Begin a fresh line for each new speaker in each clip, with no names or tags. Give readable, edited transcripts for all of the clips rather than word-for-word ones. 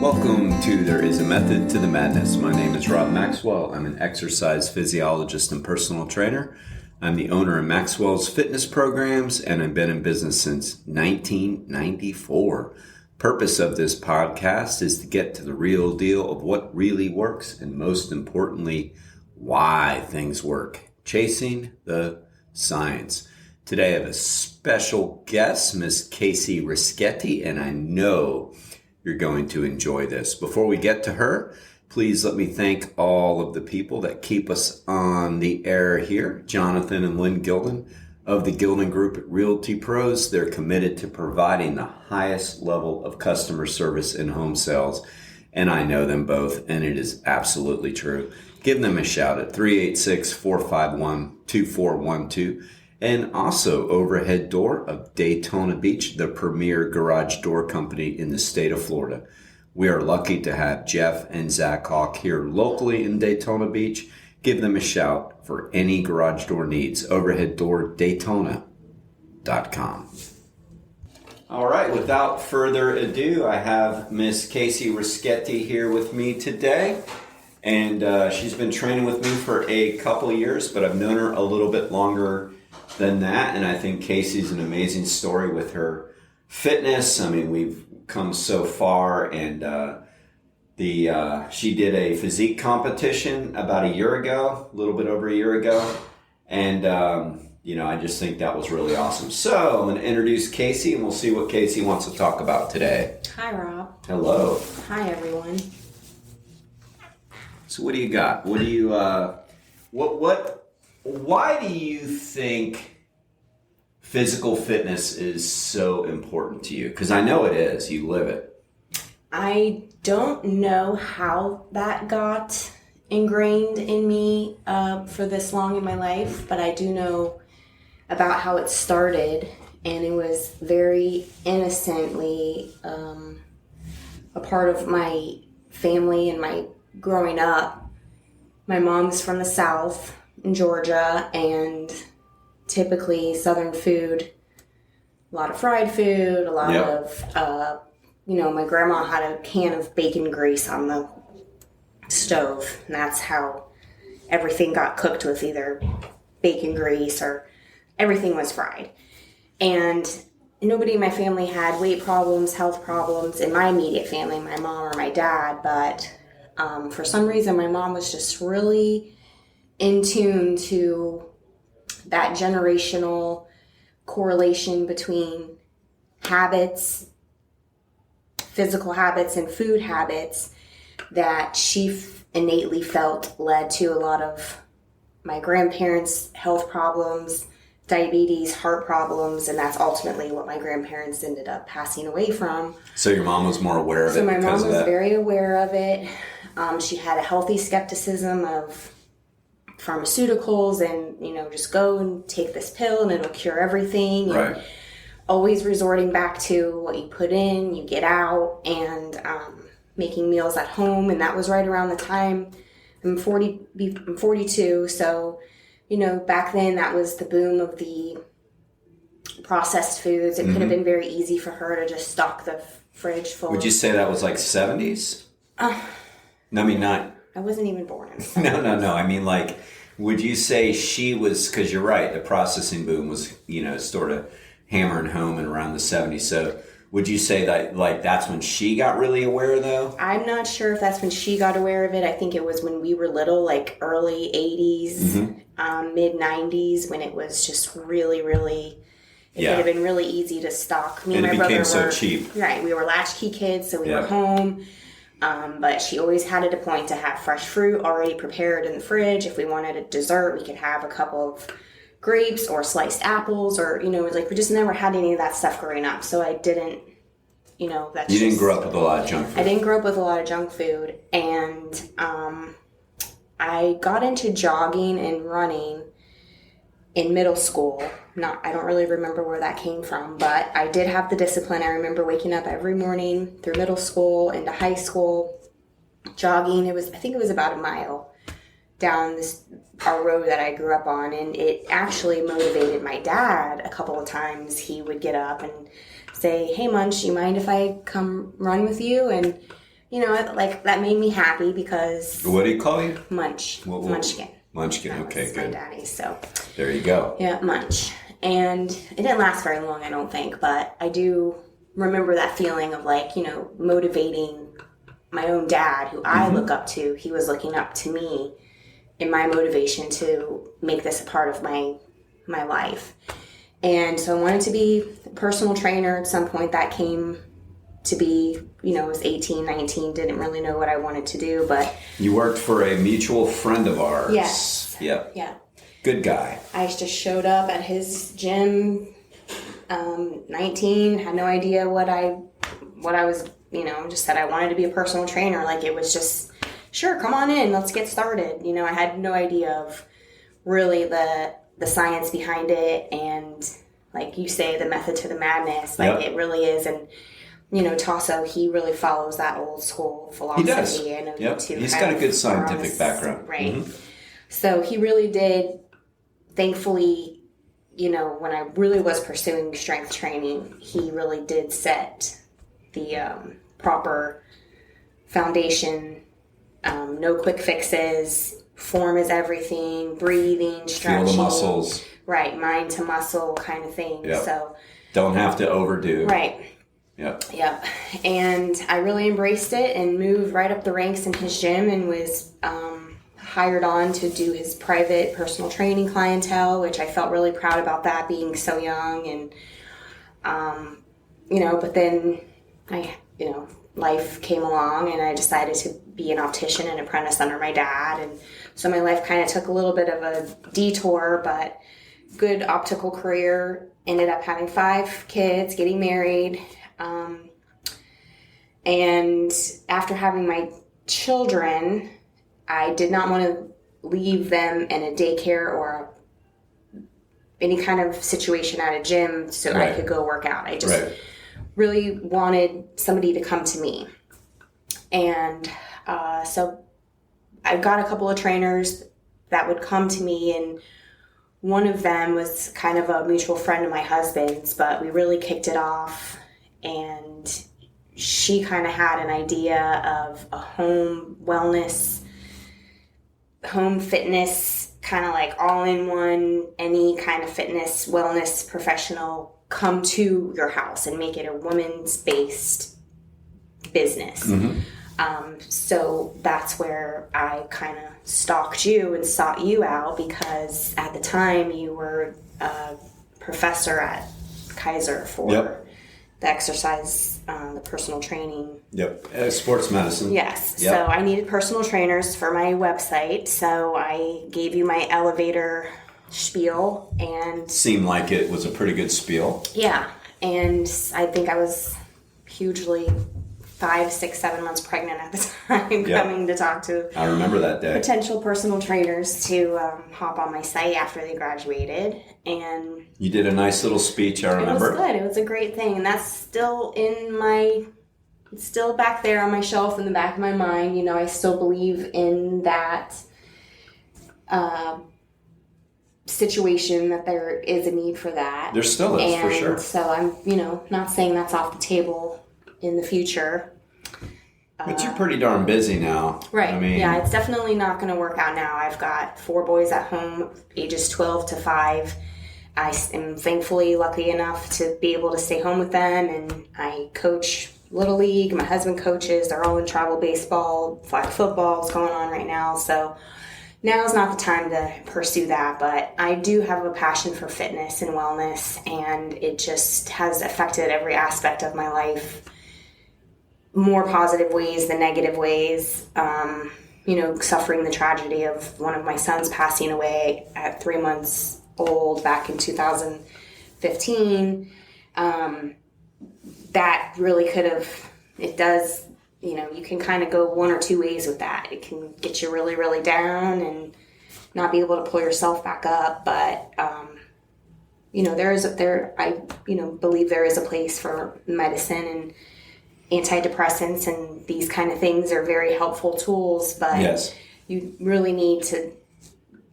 Welcome to There Is a Method to the Madness. My name is Rob Maxwell. I'm an exercise physiologist and personal trainer. I'm the owner of Maxwell's fitness programs, and I've been in business since 1994. Purpose of this podcast is to get to the real deal of what really works, and most importantly, why things work. Chasing the science. Today I have a special guest, Miss Casey Rischetti, and I know you're going to enjoy this. Before we get to her, please let me thank all of the people that keep us on the air here. Jonathan and Lynn Gilden of the Gilden Group at Realty Pros. They're committed to providing the highest level of customer service in home sales, and I know them both, and it is absolutely true. Give them a shout at 386-451-2412. And also Overhead Door of Daytona Beach, the premier garage door company in the state of Florida. We are lucky to have Jeff and Zach Hawk here locally in Daytona Beach. Give them a shout for any garage door needs. OverheadDoorDaytona.com. All right, without further ado, I have Miss Casey Rischetti here with me today. And she's been training with me for a couple of years, but I've known her a little bit longer than that. And I think Casey's an amazing story with her fitness. I mean, we've come so far, and she did a physique competition about a year ago, a little bit over a year ago. And, I just think that was really awesome. So I'm going to introduce Casey, and we'll see what Casey wants to talk about today.
Hi, Rob.
Hello.
Hi, everyone.
So what do you got? What do you, why do you think physical fitness is so important to you? Because I know it is. You live it.
I don't know how that got ingrained in me for this long in my life, but I do know about how it started, and it was very innocently a part of my family and my growing up. My mom's from the South in Georgia, and typically Southern food, a lot of fried food, a lot of, my grandma had a can of bacon grease on the stove, and that's how everything got cooked, with either bacon grease or everything was fried. And nobody in my family had weight problems, health problems in my immediate family, my mom or my dad, but for some reason my mom was just really in tune to that generational correlation between habits, physical habits, and food habits that she innately felt led to a lot of my grandparents' health problems, diabetes, heart problems, and that's ultimately what my grandparents ended up passing away from.
So your mom was more aware of it?
So my mom was very aware of it. She had a healthy skepticism of pharmaceuticals and, just go and take this pill and it'll cure everything.
Right.
And always resorting back to what you put in, you get out, and making meals at home. And that was right around the time I'm 42. So, back then that was the boom of the processed foods. It could have been very easy for her to just stock the fridge full.
Would you say that was like 70s? No, I mean, not...
I wasn't even born in the 70s.
No. I mean, like, would you say she was... Because you're right, the processing boom was, sort of hammering home in around the 70s. So would you say that, like, that's when she got really aware, though?
I'm not sure if that's when she got aware of it. I think it was when we were little, like early 80s, mid 90s, when it was just really, really... It would have been really easy to stock.
Me and my brother became so cheap.
Right, we were latchkey kids, so we were home. But she always had it a point to have fresh fruit already prepared in the fridge. If we wanted a dessert, we could have a couple of grapes or sliced apples, or, we just never had any of that stuff growing up. So I didn't, that's
You didn't grow up with a lot of junk food.
I didn't grow up with a lot of junk food. And I got into jogging and running in middle school. I don't really remember where that came from, but I did have the discipline. I remember waking up every morning through middle school into high school, jogging. I think it was about a mile down our road that I grew up on, and it actually motivated my dad a couple of times. He would get up and say, "Hey, Munch, you mind if I come run with you?" And like that made me happy because
What do you call you?
Munchkin.
Munchkin. Okay,
That's
good.
my daddy. So
There you go.
yeah, Munch. And it didn't last very long, I don't think, but I do remember that feeling of like, motivating my own dad, who I look up to. He was looking up to me in my motivation to make this a part of my life. And so I wanted to be a personal trainer at some point. That came to be, I was 18, 19, didn't really know what I wanted to do, but...
You worked for a mutual friend of ours.
Yes.
Yep.
Yeah.
Good guy.
I just showed up at his gym, 19, had no idea what I was, just said I wanted to be a personal trainer. Like, it was just, sure, come on in, let's get started. I had no idea of really the science behind it, and like you say, the method to the madness. Like, it really is. And Tasso, he really follows that old school philosophy.
He does.
I know
Yep.
you two
He's
kind
got a
of
good
are on
scientific
this,
background.
right?
Mm-hmm.
So he really did. Thankfully, when I really was pursuing strength training, he really did set the proper foundation. No quick fixes. Form is everything. Breathing, stretching.
Feel the muscles.
Right, mind to muscle kind of thing.
Yep.
So
don't have to overdo.
Right.
Yep.
Yep. And I really embraced it and moved right up the ranks in his gym, and was hired on to do his private personal training clientele, which I felt really proud about that, being so young. And but then life came along, and I decided to be an optician and apprentice under my dad. And so my life kind of took a little bit of a detour, but good optical career. Ended up having 5 kids, getting married. And after having my children, I did not want to leave them in a daycare or any kind of situation at a gym so I could go work out. I just really wanted somebody to come to me. And so I got a couple of trainers that would come to me, and one of them was kind of a mutual friend of my husband's, but we really kicked it off, and she kind of had an idea of a home wellness, home fitness, kind of like all-in-one, any kind of fitness, wellness professional come to your house and make it a women's based business. Mm-hmm. So that's where I kind of stalked you and sought you out, because at the time you were a professor at Kaiser for the exercise, the personal training.
Sports medicine.
Yes. So I needed personal trainers for my website. So I gave you my elevator spiel, and
seemed like it was a pretty good spiel.
Yeah. And I think I was hugely 5, 6, 7 months pregnant at the time, coming to talk to
I remember that day.
potential personal trainers to hop on my site after they graduated. And
you did a nice little speech, I remember.
It was good. It was a great thing. And that's still it's still back there on my shelf in the back of my mind. I still believe in that situation, that there is a need for that.
There still is, for sure.
So I'm, not saying that's off the table in the future.
But you're pretty darn busy now.
Right. Yeah, it's definitely not going to work out now. I've got 4 boys at home, ages 12 to 5. I am thankfully lucky enough to be able to stay home with them, and I coach Little League. My husband coaches. They're all in travel baseball. Flag football is going on right now. So now is not the time to pursue that, but I do have a passion for fitness and wellness, and it just has affected every aspect of my life. More positive ways than negative ways. Suffering the tragedy of one of my sons passing away at 3 months old back in 2015. That really could have, it does, you can kind of go one or two ways with that. It can get you really, really down and not be able to pull yourself back up. But, I believe there is a place for medicine, and antidepressants and these kind of things are very helpful tools, but you really need to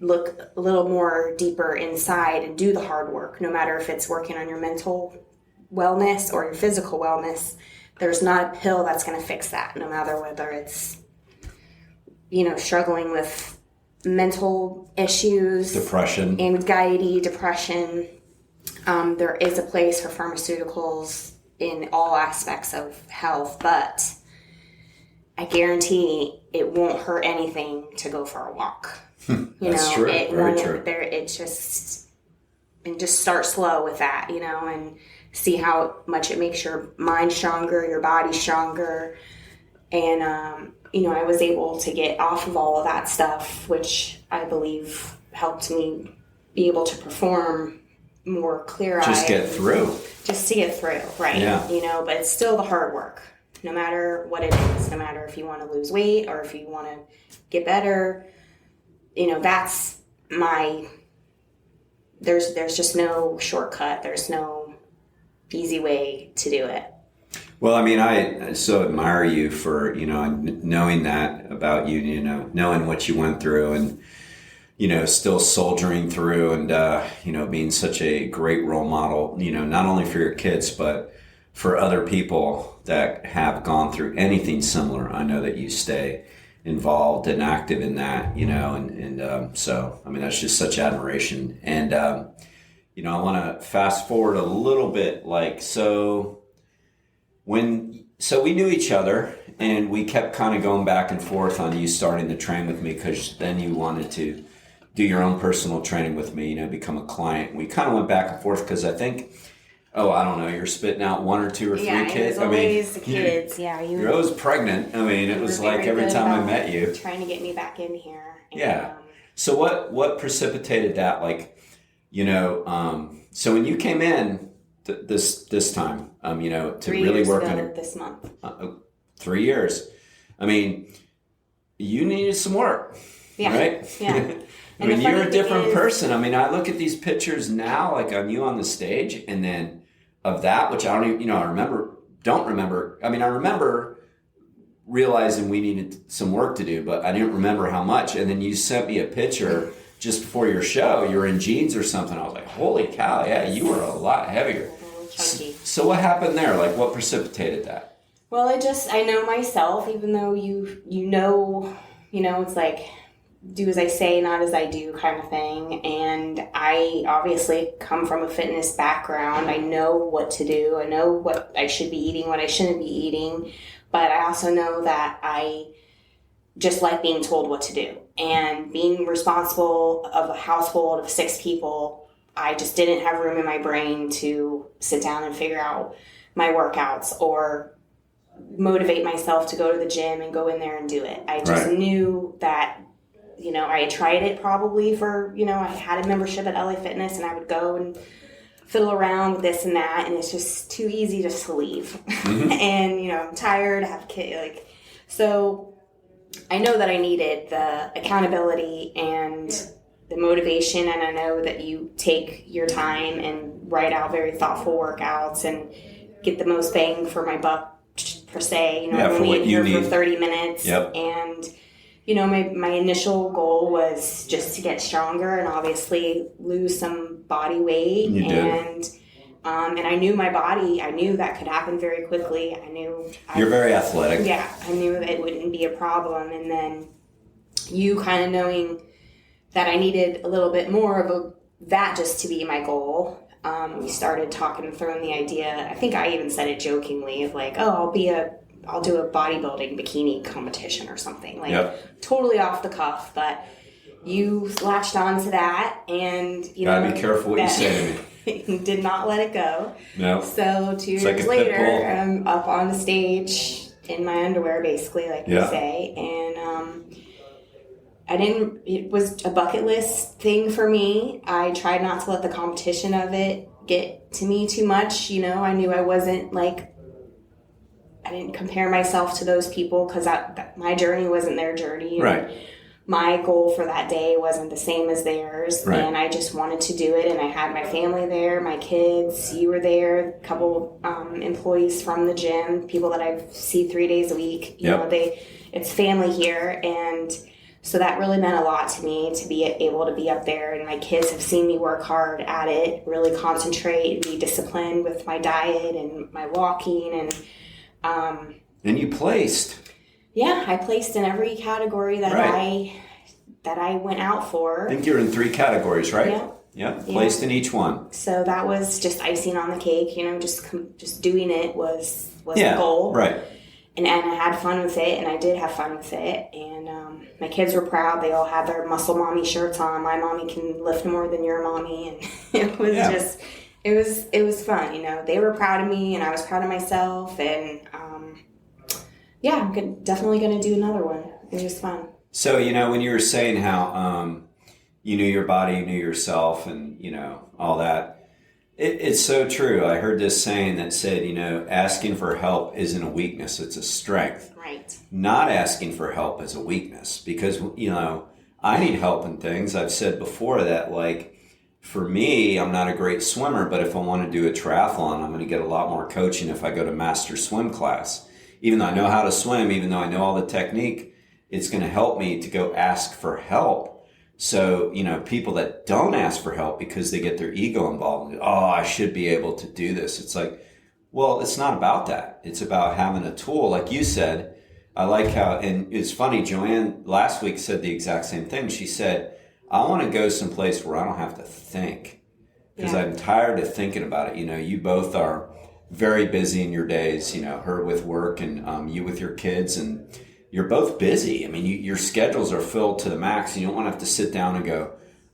look a little more deeper inside and do the hard work, no matter if it's working on your mental wellness or your physical wellness. there's not a pill that's going to fix that, no matter whether it's, struggling with mental issues,
depression,
anxiety, depression. There is a place for pharmaceuticals in all aspects of health, but I guarantee it won't hurt anything to go for a walk.
That's true. Very true.
And just start slow with that, and see how much it makes your mind stronger, your body stronger. And, I was able to get off of all of that stuff, which I believe helped me be able to perform more clear-eyed.
Just to get through,
right?
Yeah.
But it's still the hard work, no matter what it is, no matter if you want to lose weight or if you want to get better, that's there's just no shortcut. There's no easy way to do it.
Well, I mean, I so admire you for, knowing that about you, knowing what you went through and, still soldiering through and, being such a great role model, not only for your kids, but for other people that have gone through anything similar. I know that you stay involved and active in that, so, I mean, that's just such admiration. And, I want to fast forward a little bit, so we knew each other and we kept kind of going back and forth on you starting to train with me, because then you wanted to do your own personal training with me, become a client. We kind of went back and forth because I think, I don't know, you're spitting out 1 or 2 or 3 kids.
Yeah, always the kids.
You're always pregnant. I mean, it was like every time I met you.
Trying to get me back in here.
And, so what precipitated that? So when you came in this time, to really work on it
this month,
3 years. I mean, you needed some work, right?
Yeah.
I mean, you're a different person. I mean, I look at these pictures now, on you on the stage, and then of that, which I don't even, don't remember. I mean, I remember realizing we needed some work to do, but I didn't remember how much. And then you sent me a picture just before your show. You were in jeans or something. I was like, holy cow, yeah, you were a lot heavier.
Chunky.
So what happened there? What precipitated that?
Well, I know myself, even though it's like, do as I say, not as I do kind of thing. And I obviously come from a fitness background. I know what to do. I know what I should be eating, what I shouldn't be eating. But I also know that I just like being told what to do. And being responsible of a household of 6 people, I just didn't have room in my brain to sit down and figure out my workouts or motivate myself to go to the gym and go in there and do it. I just knew that, I had tried it probably for, I had a membership at LA Fitness and I would go and fiddle around with this and that, and it's just too easy just to leave. Mm-hmm. And, I'm tired, I have a kid, so I know that I needed the accountability and the motivation, and I know that you take your time and write out very thoughtful workouts and get the most bang for my buck, per se. I'm only in here for 30 minutes. Yep. And, my initial goal was just to get stronger and obviously lose some body weight.
You
did. And I knew my body. I knew that could happen very quickly.
You're very athletic.
Yeah, I knew that it wouldn't be a problem. And then you kind of knowing that I needed a little bit more of that just to be my goal. We started talking and throwing the idea. I think I even said it jokingly of I'll do a bodybuilding bikini competition or something. Totally off the cuff, but you latched on to that, and
gotta be careful what you say to
me. Did not let it go.
No.
So 2 years later, I'm up on the stage in my underwear, basically, you say, and it was a bucket list thing for me. I tried not to let the competition of it get to me too much. I knew I wasn't I didn't compare myself to those people because my journey wasn't their journey.
Right.
My goal for that day wasn't the same as theirs. Right. And I just wanted to do it. And I had my family there, my kids, you were there, a couple employees from the gym, people that I see 3 days a week. It's family here. And so that really meant a lot to me to be able to be up there. And my kids have seen me work hard at it, really concentrate, be disciplined with my diet and my walking. And
And you placed.
Yeah, I placed in every category that I went out for.
I think you're in 3 categories, right?
Yeah.
Yeah, placed in each one.
So that was just icing on the cake, just doing it was the goal.
Right.
And I had fun with it, and I did have fun with it. And my kids were proud. They all had their muscle mommy shirts on. My mommy can lift more than your mommy. And it was it was fun. They were proud of me, and I was proud of myself. And I'm definitely going to do another one. It was fun.
So, when you were saying how you knew your body, you knew yourself, and, all that, it's so true. I heard this saying that said, asking for help isn't a weakness, it's a strength.
Right.
Not asking for help is a weakness because, I need help in things. I've said before that, like, for me, I'm not a great swimmer, but if I want to do a triathlon, I'm going to get a lot more coaching if I go to master swim class. Even though I know how to swim, even though I know all the technique, it's going to help me to go ask for help. So, people that don't ask for help because they get their ego involved, I should be able to do this. It's like, well, it's not about that. It's about having a tool. Like you said, I like how, and it's funny, Joanne last week said the exact same thing. She said, I want to go someplace where I don't have to think because I'm tired of thinking about it. You both are very busy in your days, her with work and you with your kids, and you're both busy. I mean, your schedules are filled to the max. You don't want to have to sit down and go,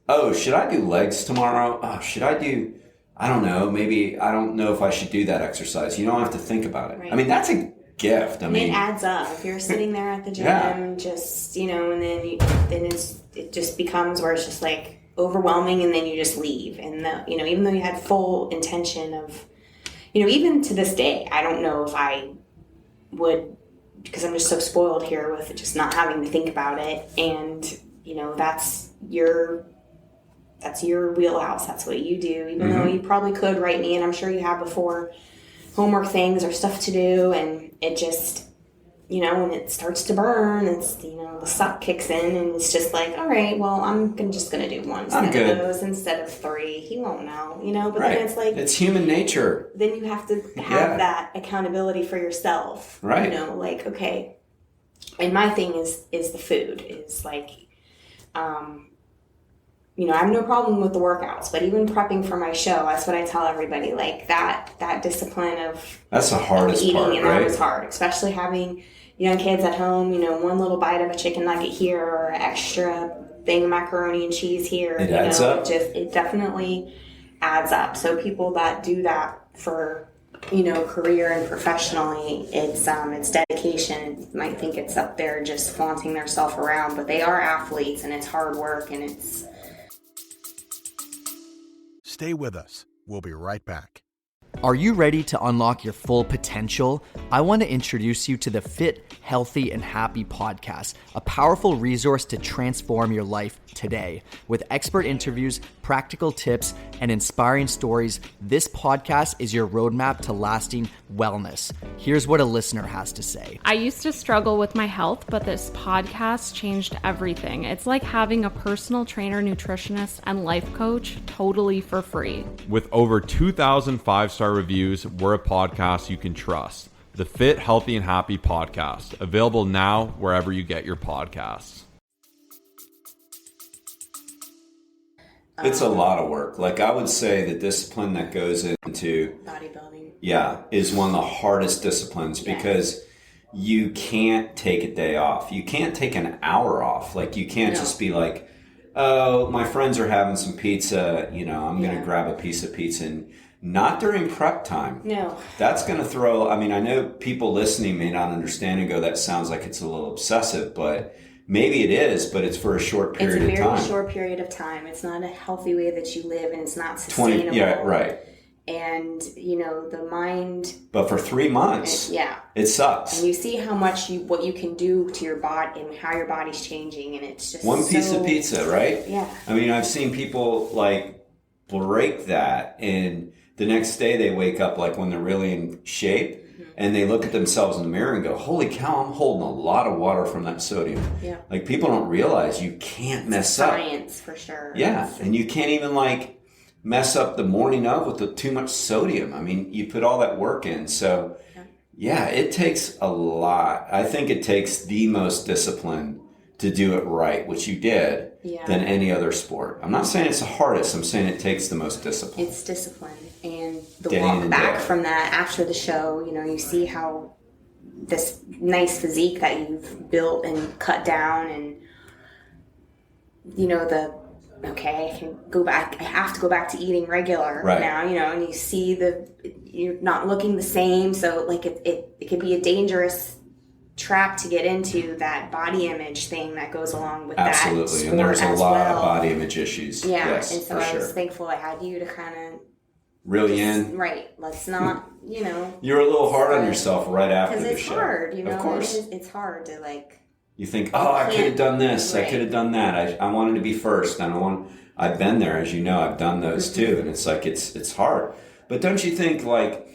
oh, should I do legs tomorrow? Oh, should I do, I don't know, maybe I don't know if I should do that exercise. You don't have to think about it. Right. I mean, that's a gift. I mean,
it adds up. If you're sitting there at the gym, and then it just becomes where it's just like overwhelming, and then you just leave. And even though you had full intention of, even to this day, I don't know if I would, because I'm just so spoiled here with just not having to think about it. And, that's your wheelhouse. That's what you do, even though you probably could write me, and I'm sure you have before, homework things or stuff to do. And it just, when it starts to burn, it's, the suck kicks in, and it's just like, all right, well, I'm just going to do one set of those instead of 3. He won't know, but then it's like,
it's human nature.
Then you have to have that accountability for yourself.
Right.
Like, okay. And my thing is the food is like, I have no problem with the workouts, but even prepping for my show, that's what I tell everybody, like that discipline of
that's the hardest
eating,
part,
and
right?
That was hard, especially having young kids at home, one little bite of a chicken nugget here or an extra thing of macaroni and cheese here.
It adds up.
It definitely adds up. So people that do that for, career and professionally, it's dedication. You might think it's up there just flaunting their self around, but they are athletes, and it's hard work, and it's...
Stay with us. We'll be right back.
Are you ready to unlock your full potential? I want to introduce you to the Fit, Healthy, and Happy podcast, a powerful resource to transform your life today. With expert interviews, practical tips, and inspiring stories, this podcast is your roadmap to lasting wellness. Here's what a listener has to say.
I used to struggle with my health, but this podcast changed everything. It's like having a personal trainer, nutritionist, and life coach totally for free.
With over 2,000 five-star reviews, we're a podcast you can trust. The Fit, Healthy, and Happy podcast, available now wherever you get your podcasts.
It's a lot of work. Like, I would say the discipline that goes into
bodybuilding,
is one of the hardest disciplines because you can't take a day off. You can't take an hour off. Like, you can't just be like, oh, my friends are having some pizza, I'm going to grab a piece of pizza. And not during prep time.
No.
That's going to throw, I know people listening may not understand and go, that sounds like it's a little obsessive, but maybe it is, but it's for a short period of time.
It's a very short period of time. It's not a healthy way that you live, and it's not sustainable.
Yeah, right.
And, the mind...
But for 3 months, it sucks.
And you see how much what you can do to your body and how your body's changing, and it's just
one piece of pizza, right?
Yeah.
I've seen people, break that, and the next day they wake up, when they're really in shape, and they look at themselves in the mirror and go, holy cow, I'm holding a lot of water from that sodium.
Yeah.
People don't realize you can't mess up.
Science, for sure.
Yeah, and you can't even, mess up the morning of with too much sodium. You put all that work in. So Yeah, it takes a lot. I think it takes the most discipline to do it right, which you did, than any other sport. I'm not saying it's the hardest. I'm saying it takes the most discipline.
It's discipline. And the
Day in
walk
and
back
day out.
from that after the show, you know, you see how this nice physique that you've built and cut down, and, you know, I can go back, I have to go back to eating regular now, you know, and you see you're not looking the same. So like it could be a dangerous trap to get into, that body image thing that goes along with
Absolutely.
that sport.
And there's a
as
lot
well.
of body image issues.
Yeah.
Yes,
and so
for
I was
sure.
thankful I had you to kind of
Really in.
right. Let's not, you know,
You're a little hard on yourself right after
because
the
it's
show.
hard, you know,
Of course.
it's hard to like,
You think, oh, I could have done this. I
Right.
could have done that. I wanted to be first. I've been there, as you know. I've done those too. And it's like, it's hard. But don't you think, like,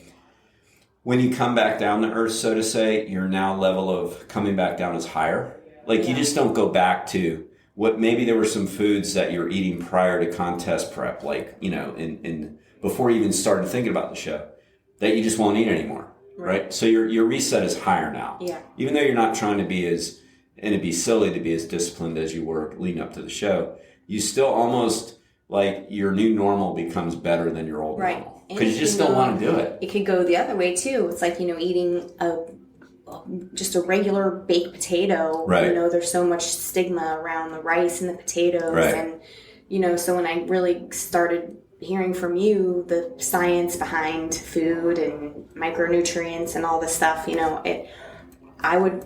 when you come back down to earth, so to say, your now level of coming back down is higher? Like, you just don't go back to what maybe there were some foods that you're eating prior to contest prep, like, you know, in before you even started thinking about the show, that you just won't eat anymore. Right? So your reset is higher now.
Yeah.
Even though you're not trying to be and it'd be silly to be as disciplined as you were leading up to the show, you still almost, like, your new normal becomes better than your old normal. Because you just don't want to do it.
It could go the other way too. It's like, you know, eating just a regular baked potato.
Right.
You know, there's so much stigma around the rice and the potatoes.
Right.
And, you know, so when I really started hearing from you the science behind food and micronutrients and all this stuff, you know, I would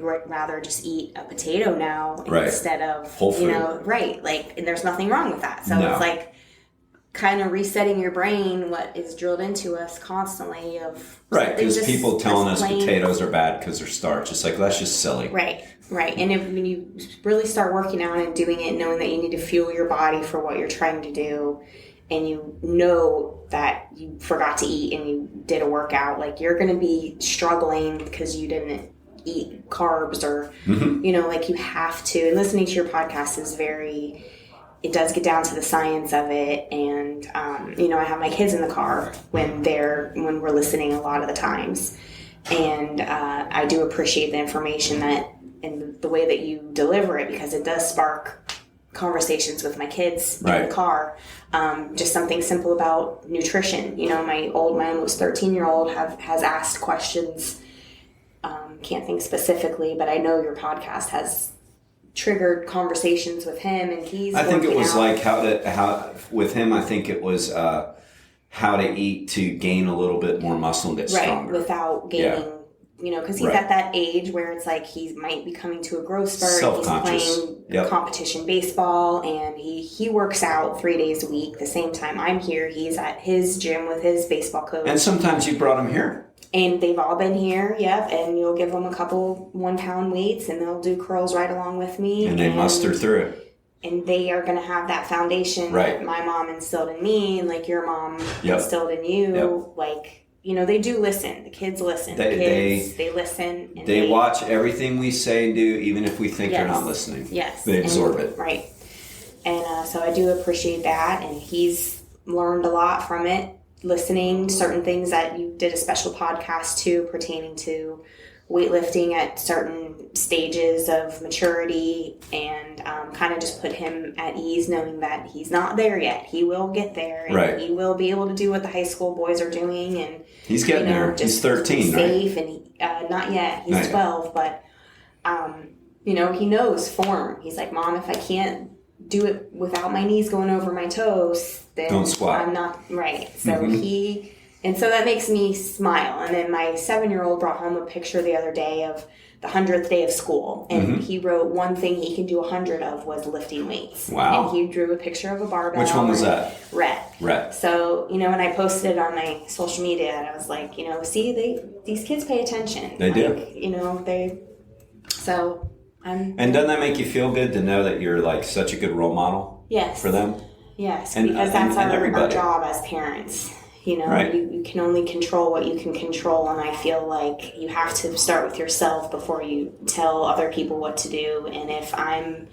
rather just eat a potato now instead of
whole food.
You know, like, and there's nothing wrong with that. So
No.
it's like kind of resetting your brain, what is drilled into us constantly of
Because
just-
people telling us
just plain-
potatoes are bad because they're starch. It's like, that's just silly.
Right. And when you really start working out and doing it, knowing that you need to fuel your body for what you're trying to do, and you know that you forgot to eat and you did a workout, like, you're going to be struggling because you didn't eat carbs or, you know, like, you have to. And listening to your podcast is it does get down to the science of it. And, you know, I have my kids in the car when we're listening a lot of the times. And I do appreciate the information and the way that you deliver it, because it does spark conversations with my kids in the car. Just something simple about nutrition. You know, my almost 13-year-old has asked questions. Can't think specifically, but I know your podcast has triggered conversations with him, and
I think it was like how with him. I think it was how to eat to gain a little bit more muscle and get stronger
without gaining.
Yeah.
You know, because he's at that age where it's like he might be coming to a growth spurt.
Self-conscious.
He's playing competition baseball, and he works out 3 days a week. The same time I'm here, he's at his gym with his baseball coach.
And sometimes you brought him here.
And they've all been here, and you'll give them a couple 1-pound weights, and they'll do curls right along with me.
And they muster through it.
And they are going to have that foundation that my mom instilled in me, and like your mom instilled in you. Like, you know, they do listen. The kids listen. They listen. And
they watch everything we say and do, even if we think they're not listening.
Yes.
They absorb it.
Right. And so I do appreciate that. And he's learned a lot from it, listening to certain things that you did a special podcast to pertaining to weightlifting at certain stages of maturity, and kind of just put him at ease, knowing that he's not there yet. He will get there, and he will be able to do what the high school boys are doing. And
he's getting there. He's 13,
safe,
right?
And not yet. He's 12, but you know, he knows form. He's like, Mom, if I can't do it without my knees going over my toes, then
don't squat.
I'm not right. So and so that makes me smile. And then my 7-year-old brought home a picture the other day of the 100th day of school, and he wrote one thing he can do 100 of was lifting weights.
Wow.
And he drew a picture of a barbell.
Which one was that?
Rhett. So, you know, when I posted it on my social media, and I was like, you know, see, these kids pay attention.
They do.
You know, so
And doesn't that make you feel good to know that you're like such a good role model for them?
Yes,
and,
because that's our
job
as parents. You know, you can only control what you can control, and I feel like you have to start with yourself before you tell other people what to do. And if I'm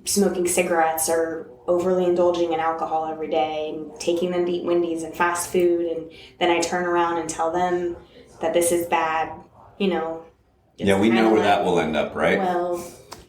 smoking cigarettes or overly indulging in alcohol every day and taking them to eat Wendy's and fast food, and then I turn around and tell them that this is bad, you know.
Yeah, we know where that will end up, right?
Well,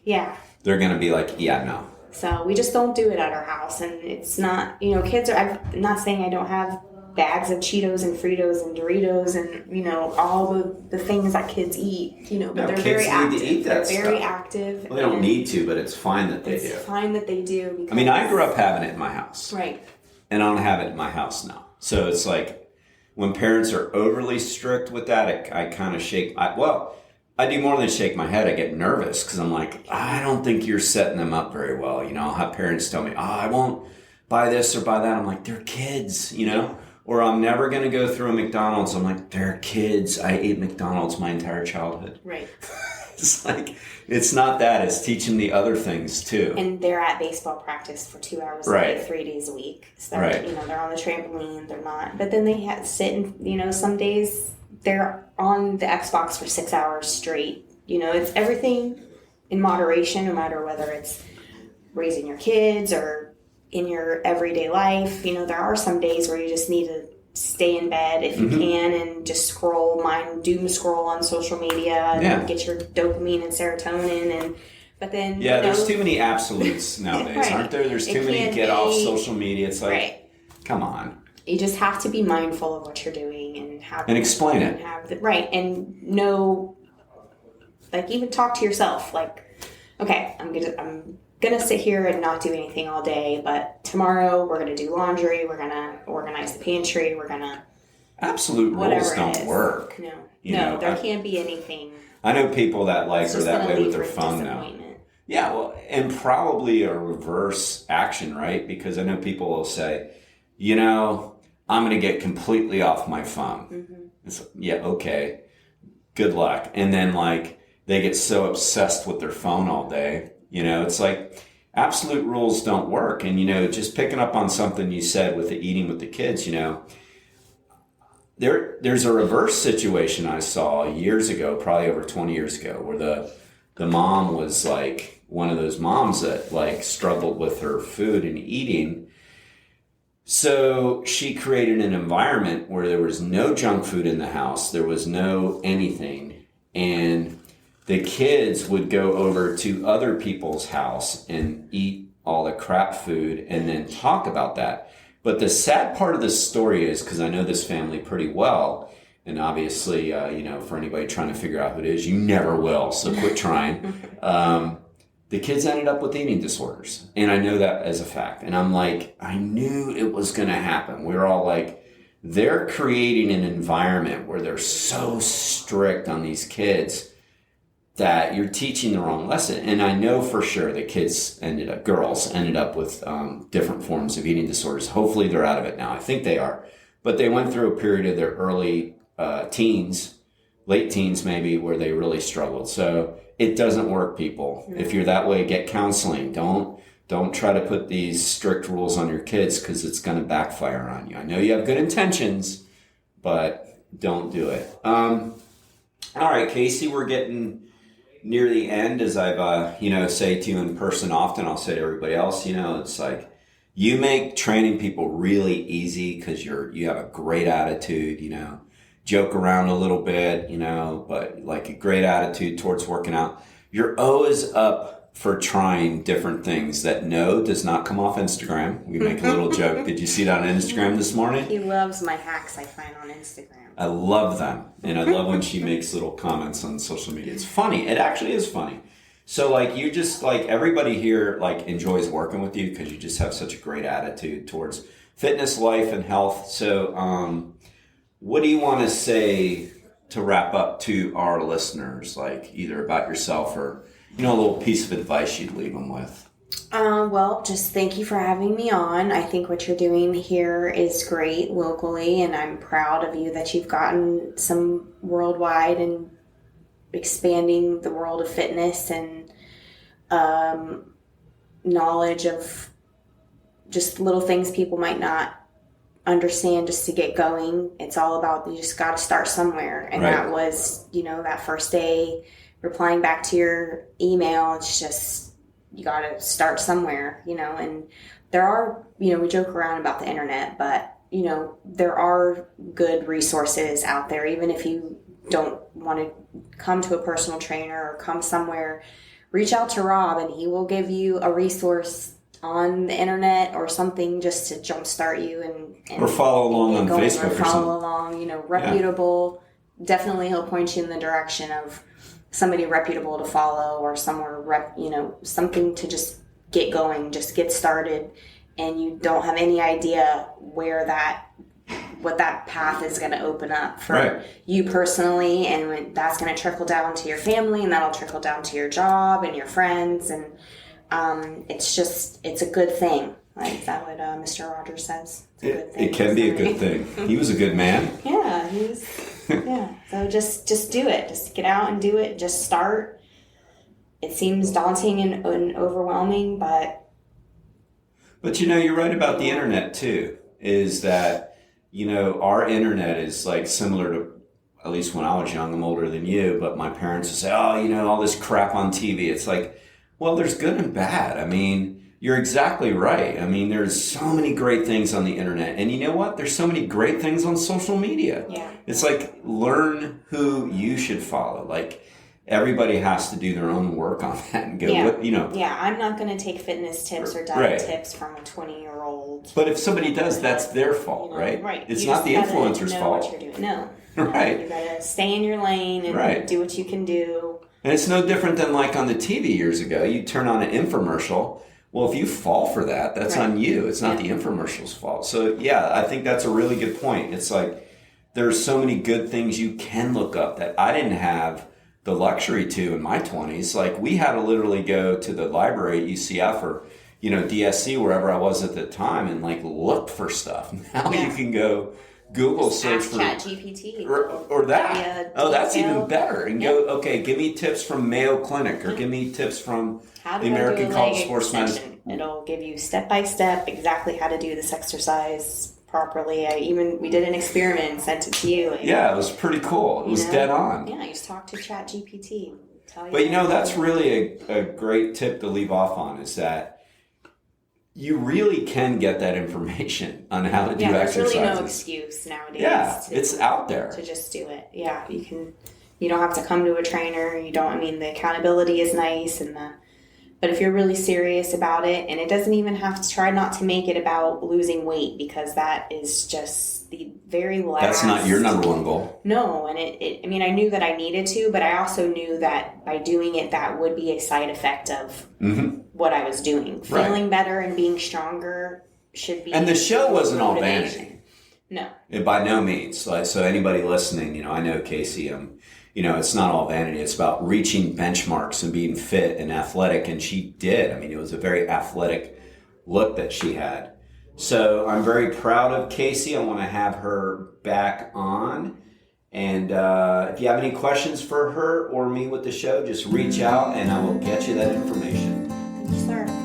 yeah.
They're going to be like, yeah, no.
So we just don't do it at our house, and it's not, you know, kids are, I'm not saying I don't have bags of Cheetos and Fritos and Doritos and, you know, all the things that kids eat, you know, but they're very active. To eat that they're very active.
Well, they don't need to, but it's fine that they do.
It's fine that they do. Because,
I mean, I grew up having it in my house.
Right.
And I don't have it in my house now. So it's like when parents are overly strict with that, I kind of shake. I do more than shake my head. I get nervous because I'm like, I don't think you're setting them up very well. You know, I'll have parents tell me, I won't buy this or buy that. I'm like, they're kids, you know? Or I'm never going to go through a McDonald's. I'm like, they're kids. I ate McDonald's my entire childhood.
Right.
It's like, it's not that. It's teaching the other things too.
And they're at baseball practice for 2 hours a day, 3 days a week. So, you know, they're on the trampoline. They're not. But then they sit and, you know, some days they're on the Xbox for 6 hours straight. You know, it's everything in moderation, no matter whether it's raising your kids or in your everyday life. You know, there are some days where you just need to stay in bed if you can and just doom scroll on social media and get your dopamine and serotonin. But then,
there's too many absolutes nowadays, aren't there? There's too many get off social media. It's like, come on.
You just have to be mindful of what you're doing and
explain it.
And know, like, even talk to yourself. Like, okay, I'm gonna sit here and not do anything all day, but tomorrow we're gonna do laundry, we're gonna organize the pantry, we're gonna
absolute rules don't work.
No, there can't be anything.
I know people that are that way with their phone now. Yeah, well, and probably a reverse action, right? Because I know people will say, you know, I'm gonna get completely off my phone. It's like, yeah, okay, good luck. And then like they get so obsessed with their phone all day. You know, it's like absolute rules don't work. And, you know, just picking up on something you said with the eating with the kids, you know, there's a reverse situation I saw years ago, probably over 20 years ago, where the mom was like one of those moms that like struggled with her food and eating. So she created an environment where there was no junk food in the house. There was no anything. And the kids would go over to other people's house and eat all the crap food and then talk about that. But the sad part of the story is, because I know this family pretty well, and obviously, you know, for anybody trying to figure out who it is, you never will, so quit trying. The kids ended up with eating disorders. And I know that as a fact. And I'm like, I knew it was going to happen. We were all like, they're creating an environment where they're so strict on these kids that you're teaching the wrong lesson. And I know for sure the girls ended up with different forms of eating disorders. Hopefully they're out of it now. I think they are. But they went through a period of their early teens, late teens maybe, where they really struggled. So it doesn't work, people. Mm-hmm. If you're that way, get counseling. Don't try to put these strict rules on your kids, because it's going to backfire on you. I know you have good intentions, but don't do it. All right, Casey, we're getting near the end. As I've, say to you in person often, I'll say to everybody else, it's like, you make training people really easy because you have a great attitude, joke around a little bit, but like a great attitude towards working out. You're always up for trying different things that no does not come off Instagram. We make a little joke. Did you see it on Instagram this morning?
He loves my hacks I find on Instagram.
I love them. And I love when she makes little comments on social media. It's funny. It actually is funny. So like you just like everybody here like enjoys working with you because you just have such a great attitude towards fitness, life, and health. So what do you want to say to wrap up to our listeners, like either about yourself or a little piece of advice you'd leave them with?
Well, just thank you for having me on. I think what you're doing here is great locally, and I'm proud of you that you've gotten some worldwide and expanding the world of fitness and knowledge of just little things people might not understand just to get going. It's all about, you just got to start somewhere. And That was, that first day replying back to your email. It's just, you got to start somewhere, and there are, we joke around about the internet, but, there are good resources out there, even if you don't want to come to a personal trainer or come somewhere, reach out to Rob and he will give you a resource on the internet or something just to jumpstart you and
or follow along on Facebook or
follow along, reputable. Yeah. Definitely he'll point you in the direction of somebody reputable to follow or somewhere, something to just get going, just get started. And you don't have any idea what that path is going to open up for you personally. And that's going to trickle down to your family, and that'll trickle down to your job and your friends. And it's a good thing. Like, is that what Mr. Rogers says? It's a good thing.
It can be a good thing. He was a good man.
Yeah, he was. Yeah. So just do it. Just get out and do it. Just start. It seems daunting and overwhelming, but
you're right about the internet too. Is that our internet is like similar to, at least when I was young. I'm older than you, but my parents would say, "Oh, all this crap on TV." It's like, well, there's good and bad. I mean, you're exactly right. I mean, there's so many great things on the internet. And you know what? There's so many great things on social media.
Yeah.
It's like, learn who you should follow. Like, everybody has to do their own work on that and go,
Yeah, I'm not going to take fitness tips or diet tips from a 20-year-old.
But if somebody does, that's their fault, right?
Right.
It's not the influencer's fault.
What you're doing. No.
Right.
You got to stay in your lane and do what you can do.
And it's no different than like on the TV years ago. You turn on an infomercial. Well, if you fall for that, that's on you. It's not the infomercial's fault. So, yeah, I think that's a really good point. It's like there's so many good things you can look up that I didn't have the luxury to in my 20s. Like, we had to literally go to the library at UCF or, DSC, wherever I was at the time, and like look for stuff. Now you can go Google search for
ChatGPT
or that. That's even better. And go, okay, give me tips from Mayo Clinic or give me tips from the American College of Sports Medicine.
It'll give you step by step exactly how to do this exercise properly. We did an experiment and sent it to you.
Yeah, it was pretty cool. It was dead on.
Yeah, you just talk to ChatGPT.
But that's really a great tip to leave off on, is that you really can get that information on how to do exercises.
There's really no excuse nowadays.
Yeah, it's out there.
To just do it. Yeah, you don't have to come to a trainer. The accountability is nice but if you're really serious about it, and it doesn't even have to, try not to make it about losing weight, because that is just the very last.
That's not your number one goal.
No, and I knew that I needed to, but I also knew that by doing it, that would be a side effect of what I was doing. Feeling better and being stronger should be.
And the show wasn't all vanity.
No.
By no means. So anybody listening, I know Casey, it's not all vanity. It's about reaching benchmarks and being fit and athletic. And she did. It was a very athletic look that she had. So I'm very proud of Casey. I want to have her back on. And if you have any questions for her or me with the show, just reach out and I will get you that information.
Thank you, sir.